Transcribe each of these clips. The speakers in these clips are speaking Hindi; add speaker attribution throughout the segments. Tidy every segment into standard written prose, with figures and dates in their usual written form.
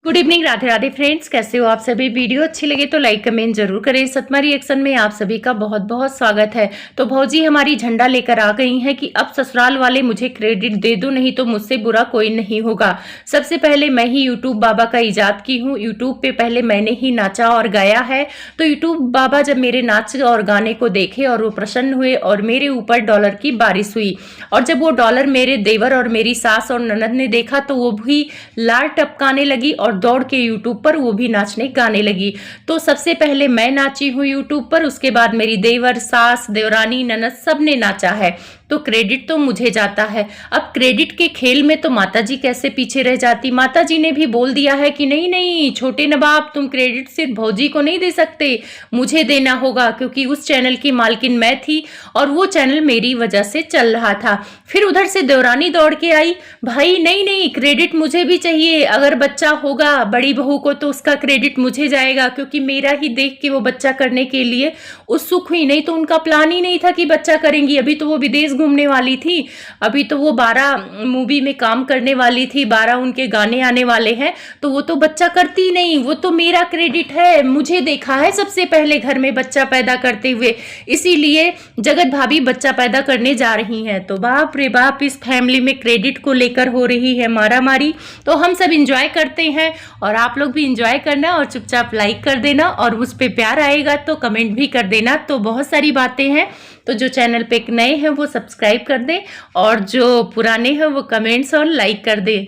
Speaker 1: Good evening, Radhe Radhe friends. कैसे हो आप सभी? वीडियो अच्छी लगे तो लाइक कमेंट जरूर करें। सतमा रिएक्शन में आप सभी का बहुत बहुत स्वागत है। तो भौजी हमारी झंडा लेकर आ गई हैं कि अब ससुराल वाले मुझे क्रेडिट दे दो, नहीं तो मुझसे बुरा कोई नहीं होगा। सबसे पहले मैं ही यूट्यूब बाबा का ईजाद की हूँ। यूट्यूब पे पहले मैंने ही नाचा और गाया है। तो यूट्यूब बाबा जब मेरे नाच और गाने को देखे और वो प्रसन्न हुए और मेरे ऊपर डॉलर की बारिश हुई। और जब वो डॉलर मेरे देवर और मेरी सास और ननद ने देखा तो वो भी लार टपकाने लगी और दौड़ के यूट्यूब पर वो भी नाचने गाने लगी। तो सबसे पहले मैं नाची हूँ यूट्यूब पर, उसके बाद मेरी देवर, सास, देवरानी, ननद सब ने नाचा है। तो क्रेडिट तो मुझे जाता है। अब क्रेडिट के खेल में तो माताजी कैसे पीछे रह जाती। माताजी ने भी बोल दिया है कि नहीं नहीं छोटे नवाब, तुम क्रेडिट सिर्फ भौजी को नहीं दे सकते, मुझे देना होगा, क्योंकि उस चैनल की मालकिन मैं थी और वो चैनल मेरी वजह से चल रहा था। फिर उधर से देवरानी दौड़ के आई, भाई नहीं नहीं क्रेडिट मुझे भी चाहिए, अगर बच्चा होगा बड़ी बहू को तो उसका क्रेडिट मुझे जाएगा, क्योंकि मेरा ही देख के वो बच्चा करने के लिए उत्सुक हुई। नहीं तो उनका प्लान ही नहीं था कि बच्चा करेंगी। अभी तो वो विदेश घूमने वाली थी, अभी तो वो 12 मूवी में काम करने वाली थी, 12 उनके गाने आने वाले हैं, तो वो तो बच्चा करती नहीं। वो तो मेरा क्रेडिट है, मुझे देखा है सबसे पहले घर में बच्चा पैदा करते हुए, इसीलिए जगत भाभी बच्चा पैदा करने जा रही हैं। तो बाप रे बाप, इस फैमिली में क्रेडिट को लेकर हो रही है मारामारी। तो हम सब इंजॉय करते हैं और आप लोग भी इंजॉय करना और चुपचाप लाइक कर देना, और उस पर प्यार आएगा तो कमेंट भी कर देना। तो बहुत सारी बातें हैं, तो जो चैनल पे नए हैं वो सब्सक्राइब कर दें और जो पुराने हैं वो कमेंट्स और लाइक कर दें।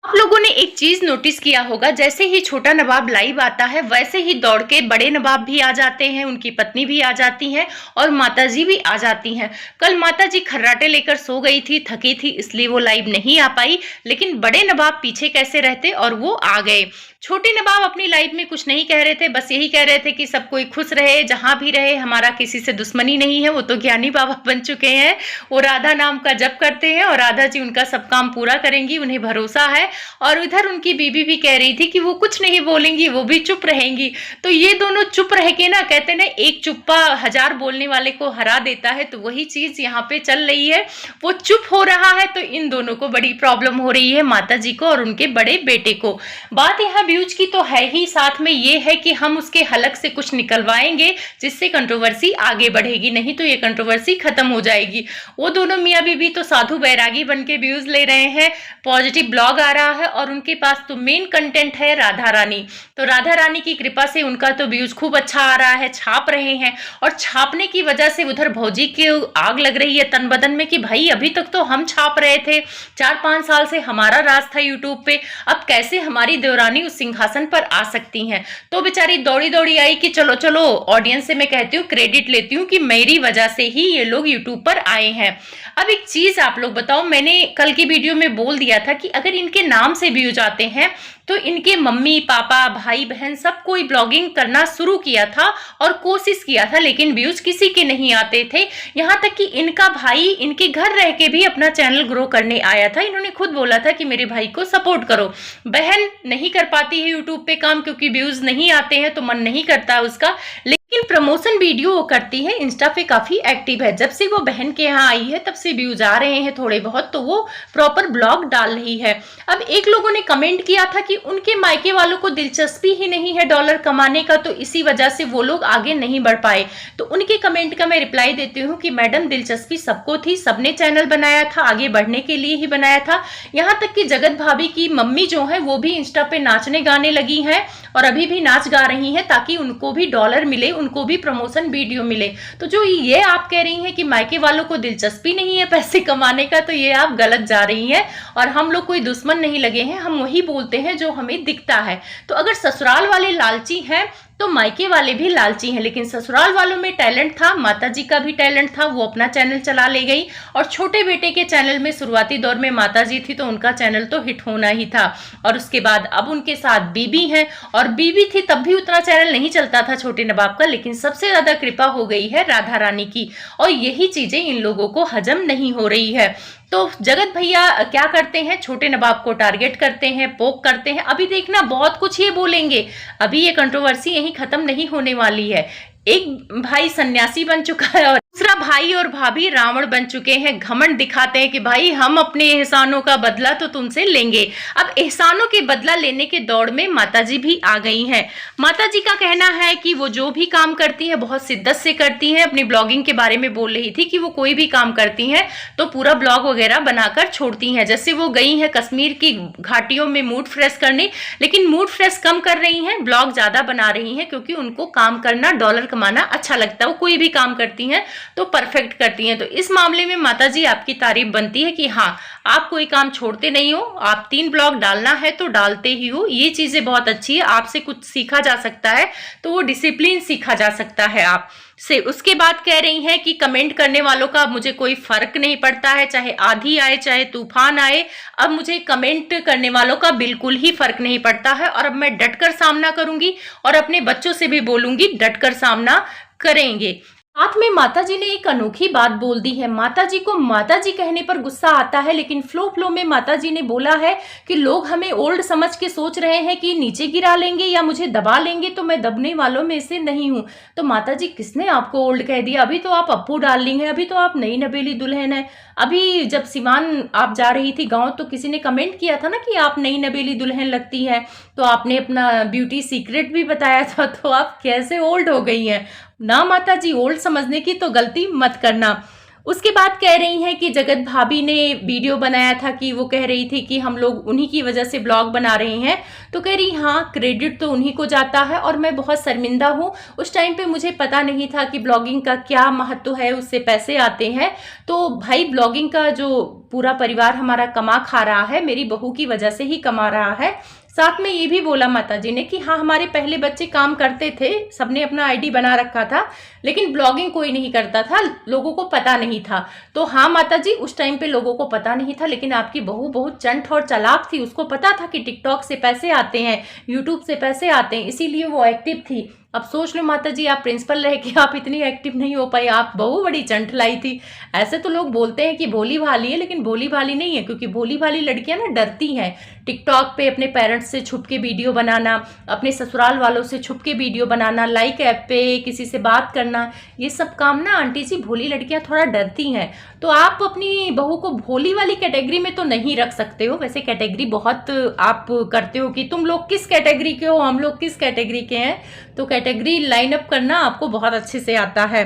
Speaker 1: आप लोगों ने एक चीज नोटिस किया होगा, जैसे ही छोटा नवाब लाइव आता है वैसे ही दौड़ के बड़े नवाब भी आ जाते हैं, उनकी पत्नी भी आ जाती हैं और माताजी भी आ जाती हैं। कल माताजी खर्राटे लेकर सो गई थी, थकी थी, इसलिए वो लाइव नहीं आ पाई, लेकिन बड़े नवाब पीछे कैसे रहते और वो आ गए। छोटे नवाब अपनी लाइफ में कुछ नहीं कह रहे थे, बस यही कह रहे थे कि सब कोई खुश रहे, जहां भी रहे, हमारा किसी से दुश्मनी नहीं है। वो तो ज्ञानी बाबा बन चुके हैं, वो राधा नाम का जप करते हैं और राधा जी उनका सब काम पूरा करेंगी, उन्हें भरोसा है। और उधर उनकी बीबी भी कह रही थी कि वो कुछ नहीं बोलेंगी, वो भी चुप रहेंगी। तो ये दोनों चुप रह के ना, कहते ना एक चुप्पा 1000 बोलने वाले को हरा देता है, तो वही चीज यहाँ पे चल रही है। वो चुप हो रहा है तो इन दोनों को बड़ी प्रॉब्लम हो रही है, माता जी को और उनके बड़े बेटे को। बात यहाँ व्यूज की तो है ही, साथ में ये है कि हम उसके हलक से कुछ निकलवाएंगे जिससे कंट्रोवर्सी आगे बढ़ेगी, नहीं तो ये कंट्रोवर्सी खत्म हो जाएगी। वो दोनों मियाँ बीबी तो साधु बैरागी बन के व्यूज ले रहे हैं, पॉजिटिव ब्लॉग आ रहा है और उनके पास तो मेन कंटेंट है राधा रानी। तो राधा रानी की कृपा से उनका तो व्यूज खूब अच्छा आ रहा है, छाप रहे हैं, और छापने की वजह से उधर भौजी की आग लग रही है तन बदन में कि भाई अभी तक तो हम छाप रहे थे, 4-5 साल से हमारा राज था यूट्यूब पे, अब कैसे हमारी देवरानी उस सिंहासन पर आ सकती हैं। तो बेचारी दौड़ी दौड़ी आई कि चलो चलो, ऑडियंस से मैं कहती हूँ, क्रेडिट लेती हूँ कि मेरी वजह से ही ये लोग यूट्यूब पर आए हैं। अब एक चीज आप लोग बताओ, मैंने कल की वीडियो में बोल दिया था कि अगर इनके नाम से व्यूज आते हैं तो इनके मम्मी पापा भाई बहन सब कोई ब्लॉगिंग करना शुरू किया था और कोशिश किया था, लेकिन व्यूज किसी के नहीं आते थे। यहाँ तक कि इनका भाई इनके घर रह के भी अपना चैनल ग्रो करने आया था। इन्होंने खुद बोला था कि मेरे भाई को सपोर्ट करो। बहन नहीं कर पाती है यूट्यूब पे काम, क्योंकि व्यूज नहीं आते हैं तो मन नहीं करता उसका, लेकिन प्रमोशन वीडियो वो करती है, इंस्टा पे काफी एक्टिव है। जब से वो बहन के यहाँ आई है तब से व्यूज आ रहे हैं थोड़े बहुत, तो वो प्रॉपर ब्लॉग डाल रही है। अब एक लोगों ने कमेंट किया था कि उनके मायके वालों को दिलचस्पी ही नहीं है डॉलर कमाने का, तो इसी वजह से वो लोग आगे नहीं बढ़ पाए। तो उनके कमेंट का मैं रिप्लाई देती हूँ कि मैडम दिलचस्पी सबको थी, सबने चैनल बनाया था, आगे बढ़ने के लिए ही बनाया था। यहाँ तक कि जगत भाभी की मम्मी जो है वो भी इंस्टा पे नाचने गाने लगी हैं और अभी भी नाच गा रही हैं, ताकि उनको भी डॉलर मिले, उनको भी प्रमोशन वीडियो मिले। तो जो ये आप कह रही हैं कि मायके वालों को दिलचस्पी नहीं है पैसे कमाने का, तो ये आप गलत जा रही हैं। और हम लोग कोई दुश्मन नहीं लगे हैं, हम वही बोलते हैं जो हमें दिखता है। तो अगर ससुराल वाले लालची हैं तो मायके वाले भी लालची हैं, लेकिन ससुराल वालों में टैलेंट था, माताजी का भी टैलेंट था, वो अपना चैनल चला ले गई। और छोटे बेटे के चैनल में शुरुआती दौर में माताजी थी तो उनका चैनल तो हिट होना ही था, और उसके बाद अब उनके साथ बीबी हैं, और बीबी थी तब भी उतना चैनल नहीं चलता था छोटे नवाब का, लेकिन सबसे ज्यादा कृपा हो गई है राधा रानी की, और यही चीजें इन लोगों को हजम नहीं हो रही है। तो जगत भैया क्या करते हैं, छोटे नवाब को टारगेट करते हैं, पोक करते हैं। अभी देखना बहुत कुछ ये बोलेंगे, अभी ये कंट्रोवर्सी यहीं खत्म नहीं होने वाली है। एक भाई सन्यासी बन चुका है और दूसरा, भाई और भाभी रावण बन चुके हैं, घमंड दिखाते हैं कि भाई हम अपने एहसानों का बदला तो तुमसे लेंगे। अब एहसानों के बदला लेने के दौड़ में माताजी भी आ गई हैं। माताजी का कहना है कि वो जो भी काम करती है बहुत शिद्दत से करती हैं। अपनी ब्लॉगिंग के बारे में बोल रही थी कि वो कोई भी काम करती हैं तो पूरा ब्लॉग वगैरह बनाकर छोड़ती हैं। जैसे वो गई हैं कश्मीर की घाटियों में मूड फ्रेश करने, लेकिन मूड फ्रेश कम कर रही हैं, ब्लॉग ज्यादा बना रही हैं, क्योंकि उनको काम करना, डॉलर कमाना अच्छा लगता है। वो कोई भी काम करती हैं तो परफेक्ट करती हैं। तो इस मामले में माताजी आपकी तारीफ बनती है कि हाँ, आप कोई काम छोड़ते नहीं हो, आप 3 ब्लॉग डालना है तो डालते ही हो। ये चीजें बहुत अच्छी है, आपसे कुछ सीखा जा सकता है, तो वो डिसिप्लिन सीखा जा सकता है आप से। उसके बाद कह रही हैं कि कमेंट करने वालों का मुझे कोई फर्क नहीं पड़ता है, चाहे आंधी आए चाहे तूफान आए, अब मुझे कमेंट करने वालों का बिल्कुल ही फर्क नहीं पड़ता है, और अब मैं डटकर सामना करूंगी और अपने बच्चों से भी बोलूंगी डटकर सामना करेंगे। साथ में माताजी ने एक अनोखी बात बोल दी है। माताजी को माताजी कहने पर गुस्सा आता है, लेकिन फ्लो में माताजी ने बोला है कि लोग हमें ओल्ड समझ के सोच रहे हैं कि नीचे गिरा लेंगे या मुझे दबा लेंगे, तो मैं दबने वालों में से नहीं हूं। तो माताजी, किसने आपको ओल्ड कह दिया? अभी तो आप अप्पू डार्लिंग है, अभी तो आप नई नवेली दुल्हन है। अभी जब सिवान आप जा रही थी गाँव, तो किसी ने कमेंट किया था ना कि आप नई नवेली दुल्हन लगती है, तो आपने अपना ब्यूटी सीक्रेट भी बताया था, तो आप कैसे ओल्ड हो गई हैं? ना माताजी, ओल्ड समझने की तो गलती मत करना। उसके बाद कह रही हैं कि जगत भाभी ने वीडियो बनाया था कि वो कह रही थी कि हम लोग उन्हीं की वजह से ब्लॉग बना रहे हैं, तो कह रही हाँ, क्रेडिट तो उन्हीं को जाता है और मैं बहुत शर्मिंदा हूँ। उस टाइम पे मुझे पता नहीं था कि ब्लॉगिंग का क्या महत्व है, उससे पैसे आते हैं। तो भाई, ब्लॉगिंग का जो पूरा परिवार हमारा कमा खा रहा है, मेरी बहू की वजह से ही कमा रहा है। साथ में ये भी बोला माताजी ने कि हाँ, हमारे पहले बच्चे काम करते थे, सबने अपना आईडी बना रखा था, लेकिन ब्लॉगिंग कोई नहीं करता था, लोगों को पता नहीं था। तो हाँ माताजी, उस टाइम पे लोगों को पता नहीं था, लेकिन आपकी बहू बहुत चंट और चालाक थी, उसको पता था कि टिकटॉक से पैसे आते हैं, यूट्यूब से पैसे आते हैं, इसीलिए वो एक्टिव थी। अब सोच लो माताजी, आप प्रिंसिपल रह के आप इतनी एक्टिव नहीं हो पाई, आप बहू बड़ी चंट लाई थी। ऐसे तो लोग बोलते हैं कि भोली भाली है, लेकिन भोली भाली नहीं है, क्योंकि भोली भाली लड़कियां ना डरती हैं। टिकटॉक पे अपने पेरेंट्स से छुप के वीडियो बनाना, अपने ससुराल वालों से छुप के वीडियो बनाना, लाइक ऐप पे किसी से बात करना, ये सब काम ना आंटी जी भोली लड़कियां थोड़ा डरती हैं। तो आप अपनी बहू को भोली वाली कैटेगरी में तो नहीं रख सकते हो। वैसे कैटेगरी बहुत आप करते हो कि तुम लोग किस कैटेगरी के हो, हम लोग किस कैटेगरी के हैं, तो कैटेगरी लाइन अप करना आपको बहुत अच्छे से आता है।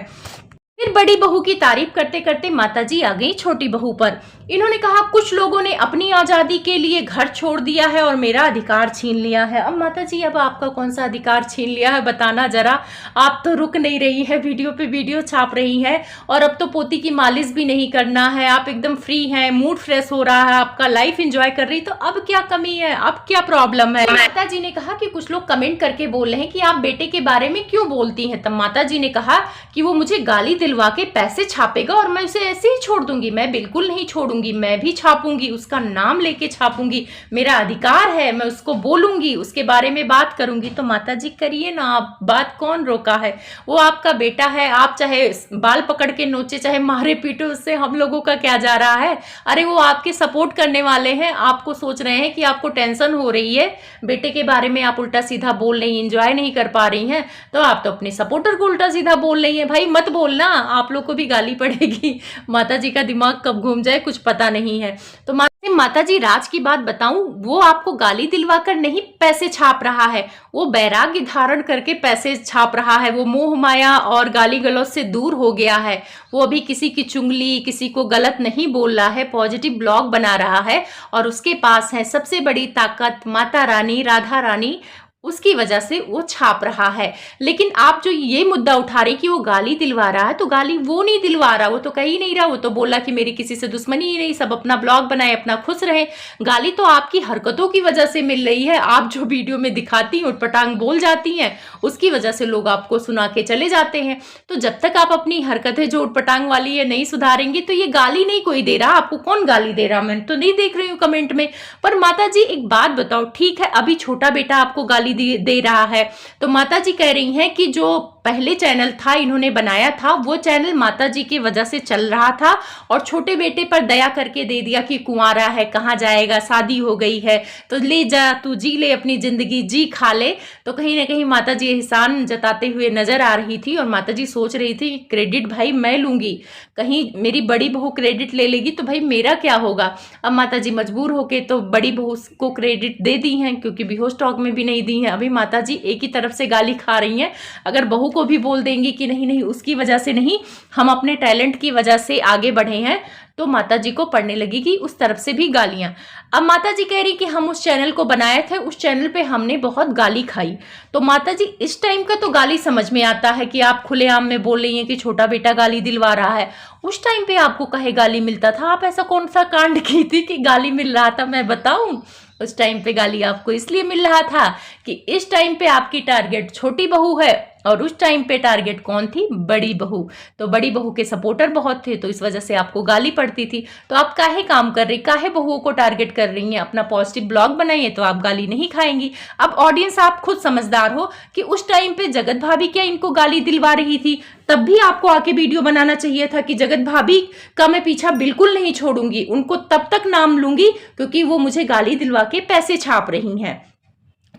Speaker 1: फिर बड़ी बहू की तारीफ करते करते माताजी आ गई छोटी बहू पर। इन्होंने कहा, कुछ लोगों ने अपनी आजादी के लिए घर छोड़ दिया है और मेरा अधिकार छीन लिया है। अब माताजी, अब आपका कौन सा अधिकार छीन लिया है, बताना जरा। आप तो रुक नहीं रही है, वीडियो पे वीडियो छाप रही हैं, और अब तो पोती की मालिश भी नहीं करना है, आप एकदम फ्री हैं, मूड फ्रेश हो रहा है आपका, लाइफ एंजॉय कर रही, तो अब क्या कमी है, अब क्या प्रॉब्लम है? माताजी ने कहा कि कुछ लोग कमेंट करके बोल रहे हैं कि आप बेटे के बारे में क्यों बोलती हैं। तब माताजी ने कहा कि वो मुझे गाली दिलवा के पैसे छापेगा और मैं उसे ऐसे ही छोड़ दूंगी। मैं बिल्कुल नहीं छोड़ूंगी, मैं भी छापूंगी, उसका नाम लेके छापूंगी, मेरा अधिकार है, मैं उसको बोलूंगी, उसके बारे में बात करूंगी। तो माताजी करिए ना, आप बात कौन रोका है, वो आपका बेटा है, आप चाहे बाल पकड़ के नोचे चाहे मारे पीटे, उससे हम लोगों का क्या जा रहा है। अरे वो आपके सपोर्ट करने वाले हैं, आपको सोच रहे हैं कि आपको टेंशन हो रही है, बेटे के बारे में आप उल्टा सीधा बोल रही, एंजॉय नहीं कर पा रही हैं, तो आप तो अपने सपोर्टर को उल्टा सीधा बोल रही हैं। भाई मत बोलना, आप लोग को भी गाली पड़ेगी। माताजी का दिमाग कब घूम जाए कुछ पता नहीं है। तो माताजी, राज की बात बताऊं, वो आपको गाली दिलवाकर नहीं पैसे छाप रहा है, वो वैराग्य धारण करके पैसे छाप रहा है। वो मोह माया और गाली गलौज से दूर हो गया है। वो अभी किसी की चुंगली, किसी को गलत नहीं बोल रहा है, पॉजिटिव ब्लॉग बना रहा है, और उसके पास है सबसे बड़ी ताकत माता रानी, राधा रानी, उसकी वजह से वो छाप रहा है। लेकिन आप जो ये मुद्दा उठा रहे कि वो गाली दिलवा रहा है, तो गाली वो नहीं दिलवा रहा, वो तो कह ही नहीं रहा, वो तो बोला कि मेरी किसी से दुश्मनी ही नहीं, सब अपना ब्लॉग बनाए, अपना खुश रहे। गाली तो आपकी हरकतों की वजह से मिल रही है, आप जो वीडियो में दिखाती उटपटांग बोल जाती हैं, उसकी वजह से लोग आपको सुना के चले जाते हैं। तो जब तक आप अपनी हरकतें जो उटपटांग वाली है नहीं सुधारेंगी, तो ये गाली नहीं कोई दे रहा। आपको कौन गाली दे रहा, मैं तो नहीं देख रही हूँ कमेंट में। पर माताजी एक बात बताओ, ठीक है अभी छोटा बेटा आपको गाली दे रहा है, तो माताजी कह रही हैं कि जो पहले चैनल था इन्होंने बनाया था, वो चैनल माताजी की वजह से चल रहा था और छोटे बेटे पर दया करके दे दिया कि कुंवारा है, कहाँ जाएगा, शादी हो गई है तो ले जा, तू जी ले अपनी जिंदगी, जी खा ले। तो कहीं ना कहीं माताजी एहसान जताते हुए नजर आ रही थी और माताजी सोच रही थी क्रेडिट भाई मैं लूंगी, कहीं मेरी बड़ी बहू क्रेडिट ले लेगी तो भाई मेरा क्या होगा। अब माताजी मजबूर होके तो बड़ी बहू को क्रेडिट दे दी हैं, क्योंकि बेहोश टॉक में भी नहीं दी हैं। अभी माताजी एक ही तरफ से गाली खा रही हैं, अगर बहू को भी बोल देंगी कि नहीं नहीं उसकी वजह से नहीं, हम अपने टैलेंट की वजह से आगे बढ़े हैं, तो माताजी को पड़ने लगेगी उस तरफ से भी गालियां। अब माताजी कह रही कि हम उस चैनल को बनाए थे, उस चैनल पे हमने बहुत गाली खाई। तो माताजी इस टाइम का तो गाली समझ में आता है कि आप खुलेआम में बोल रही हैं कि छोटा बेटा गाली दिलवा रहा है, उस टाइम पे आपको कहे गाली मिलता था? आप ऐसा कौन सा कांड की थी कि गाली मिल रहा था? मैं बताऊं, उस टाइम पे गाली आपको इसलिए मिल रहा था कि इस टाइम पे आपकी टारगेट छोटी बहू है और उस टाइम पे टारगेट कौन थी? बड़ी बहू। तो बड़ी बहू के सपोर्टर बहुत थे, तो इस वजह से आपको गाली पड़ती थी। तो आप काहे काम कर रही, काहे बहुओं को टारगेट कर रही हैं? अपना पॉजिटिव ब्लॉग बनाइए तो आप गाली नहीं खाएंगी। अब ऑडियंस आप खुद समझदार हो कि उस टाइम पे जगत भाभी क्या इनको गाली दिलवा रही थी, तब भी आपको आके वीडियो बनाना चाहिए था कि जगत भाभी का मैं पीछा बिल्कुल नहीं छोड़ूंगी, उनको तब तक नाम लूंगी क्योंकि वो मुझे गाली दिलवा के पैसे छाप रही हैं।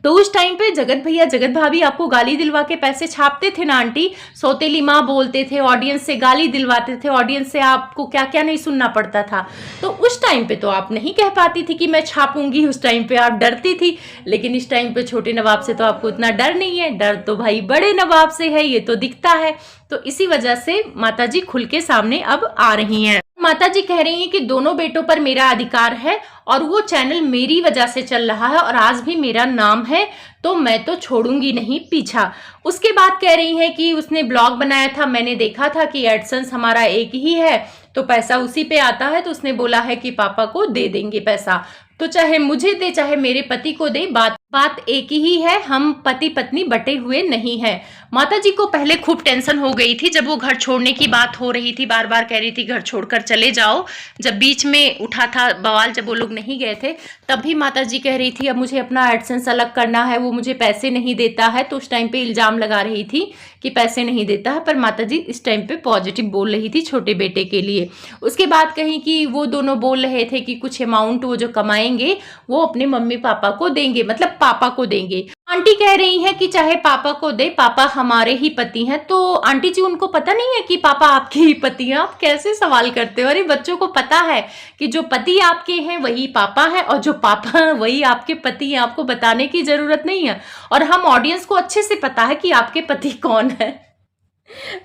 Speaker 1: तो उस टाइम पे जगत भैया जगत भाभी आपको गाली दिलवा के पैसे छापते थे ना आंटी, सौतेली माँ बोलते थे, ऑडियंस से गाली दिलवाते थे, ऑडियंस से आपको क्या क्या नहीं सुनना पड़ता था। तो उस टाइम पे तो आप नहीं कह पाती थी कि मैं छापूंगी, उस टाइम पे आप डरती थी। लेकिन इस टाइम पे छोटे नवाब से तो आपको इतना डर नहीं है, डर तो भाई बड़े नवाब से है, ये तो दिखता है। तो इसी वजह से माताजी खुल के सामने अब आ रही हैं। माताजी कह रही हैं कि दोनों बेटों पर मेरा अधिकार है और वो चैनल मेरी वजह से चल रहा है और आज भी मेरा नाम है, तो मैं तो छोड़ूंगी नहीं पीछा। उसके बाद कह रही हैं कि उसने ब्लॉग बनाया था, मैंने देखा था कि एडसेंस हमारा एक ही है तो पैसा उसी पे आता है, तो उसने बोला है कि पापा को दे देंगे पैसा, तो चाहे मुझे दे चाहे मेरे पति को दे, बात एक ही है, हम पति पत्नी बटे हुए नहीं हैं। माताजी को पहले खूब टेंशन हो गई थी जब वो घर छोड़ने की बात हो रही थी, बार बार कह रही थी घर छोड़कर चले जाओ। जब बीच में उठा था बवाल, जब वो लोग नहीं गए थे, तब भी माताजी कह रही थी अब मुझे अपना एडसेंस अलग करना है, वो मुझे पैसे नहीं देता है। तो उस टाइम पे इल्जाम लगा रही थी कि पैसे नहीं देता है, पर माताजी इस टाइम पे पॉजिटिव बोल रही थी छोटे बेटे के लिए। उसके बाद कहीं कि वो दोनों बोल रहे थे कि कुछ अमाउंट वो जो कमाएंगे वो अपने मम्मी पापा को देंगे, मतलब पापा को देंगे। आंटी कह रही हैं कि चाहे पापा को दे, पापा हमारे ही पति हैं। तो आंटी जी उनको पता नहीं है कि पापा आपके ही पति हैं? आप कैसे सवाल करते हो? अरे बच्चों को पता है कि जो पति आपके हैं वही पापा है और जो पापा हैं वही आपके पति हैं, आपको बताने की जरूरत नहीं है। और हम ऑडियंस को अच्छे से पता है कि आपके पति कौन है।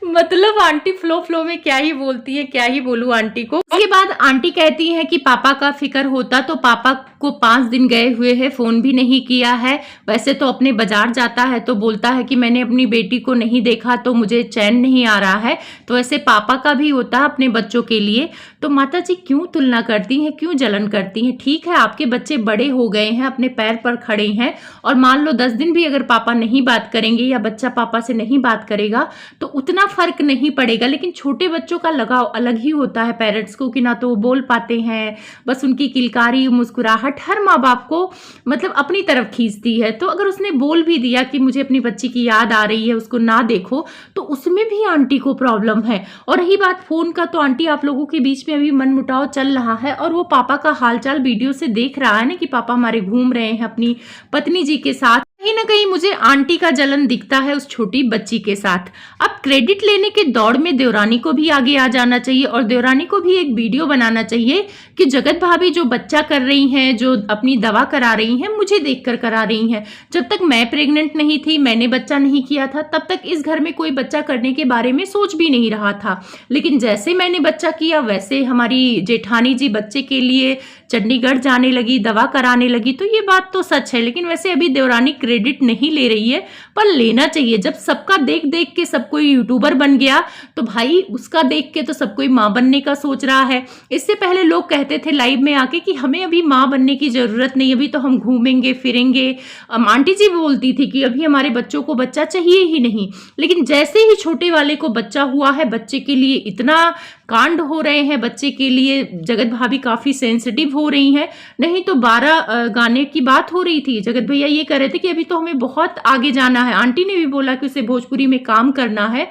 Speaker 1: मतलब आंटी फ्लो में क्या ही बोलती है, क्या ही बोलूं आंटी को। उसके बाद आंटी कहती है कि पापा का फिक्र होता तो पापा को 5 दिन गए हुए हैं, फोन भी नहीं किया है। वैसे तो अपने बाजार जाता है तो बोलता है कि मैंने अपनी बेटी को नहीं देखा तो मुझे चैन नहीं आ रहा है, तो ऐसे पापा का भी होता है अपने बच्चों के लिए। तो माता जी क्यों तुलना करती हैं, क्यों जलन करती हैं? ठीक है आपके बच्चे बड़े हो गए हैं, अपने पैर पर खड़े हैं, और मान लो 10 दिन भी अगर पापा नहीं बात करेंगे या बच्चा पापा से नहीं बात करेगा तो उतना फर्क नहीं पड़ेगा। लेकिन छोटे बच्चों का लगाव अलग ही होता है पेरेंट्स को, कि ना तो वो बोल पाते हैं, बस उनकी किलकारी मुस्कुराहट हर माँ बाप को मतलब अपनी तरफ खींचती है। तो अगर उसने बोल भी दिया कि मुझे अपनी बच्ची की याद आ रही है, उसको ना देखो, तो उसमें भी आंटी को प्रॉब्लम है। और रही बात फोन का, तो आंटी आप लोगों के बीच में अभी मनमुटाव चल रहा है और वो पापा का हालचाल वीडियो से देख रहा है ना कि पापा हमारे घूम रहे हैं अपनी पत्नी जी के साथ। कहीं ना कहीं मुझे आंटी का जलन दिखता है उस छोटी बच्ची के साथ। अब क्रेडिट लेने के दौड़ में देवरानी को भी आगे आ जाना चाहिए और देवरानी को भी एक वीडियो बनाना चाहिए कि जगत भाभी जो बच्चा कर रही हैं, जो अपनी दवा करा रही हैं, मुझे देखकर करा रही हैं। जब तक मैं प्रेग्नेंट नहीं थी, मैंने बच्चा नहीं किया था, तब तक इस घर में कोई बच्चा करने के बारे में सोच भी नहीं रहा था। लेकिन जैसे मैंने बच्चा किया वैसे हमारी जेठानी जी बच्चे के लिए चंडीगढ़ जाने लगी, दवा कराने लगी। तो ये बात तो सच है। लेकिन वैसे अभी देवरानी क्रेडिट नहीं ले रही है, पर लेना चाहिए। जब सबका देख देख के सब कोई यूट्यूबर बन गया तो भाई उसका देख के तो सब कोई माँ बनने का सोच रहा है। इससे पहले लोग कहते थे लाइव में आके कि हमें अभी माँ बनने की जरूरत नहीं, अभी तो हम घूमेंगे फिरेंगे। आंटी जी बोलती थी कि अभी हमारे बच्चों को बच्चा चाहिए ही नहीं। लेकिन जैसे ही छोटे वाले को बच्चा हुआ है, बच्चे के लिए इतना कांड हो रहे हैं बच्चे के लिए, जगत भाभी काफ़ी सेंसिटिव हो रही हैं। नहीं तो 12 गाने की बात हो रही थी, जगत भैया ये कह रहे थे कि अभी तो हमें बहुत आगे जाना है। आंटी ने भी बोला कि उसे भोजपुरी में काम करना है।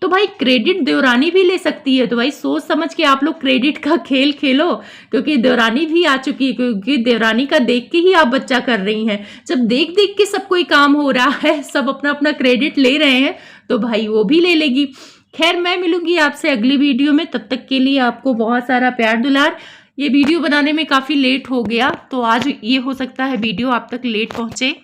Speaker 1: तो भाई क्रेडिट देवरानी भी ले सकती है, तो भाई सोच समझ के आप लोग क्रेडिट का खेल खेलो, क्योंकि देवरानी भी आ चुकी है, क्योंकि देवरानी का देख के ही आप बच्चा कर रही हैं। जब देख देख के सब कोई काम हो रहा है, सब अपना अपना क्रेडिट ले रहे हैं, तो भाई वो भी ले लेगी। खैर मैं मिलूंगी आपसे अगली वीडियो में, तब तक के लिए आपको बहुत सारा प्यार दुलार। ये वीडियो बनाने में काफ़ी लेट हो गया, तो आज ये हो सकता है वीडियो आप तक लेट पहुंचे।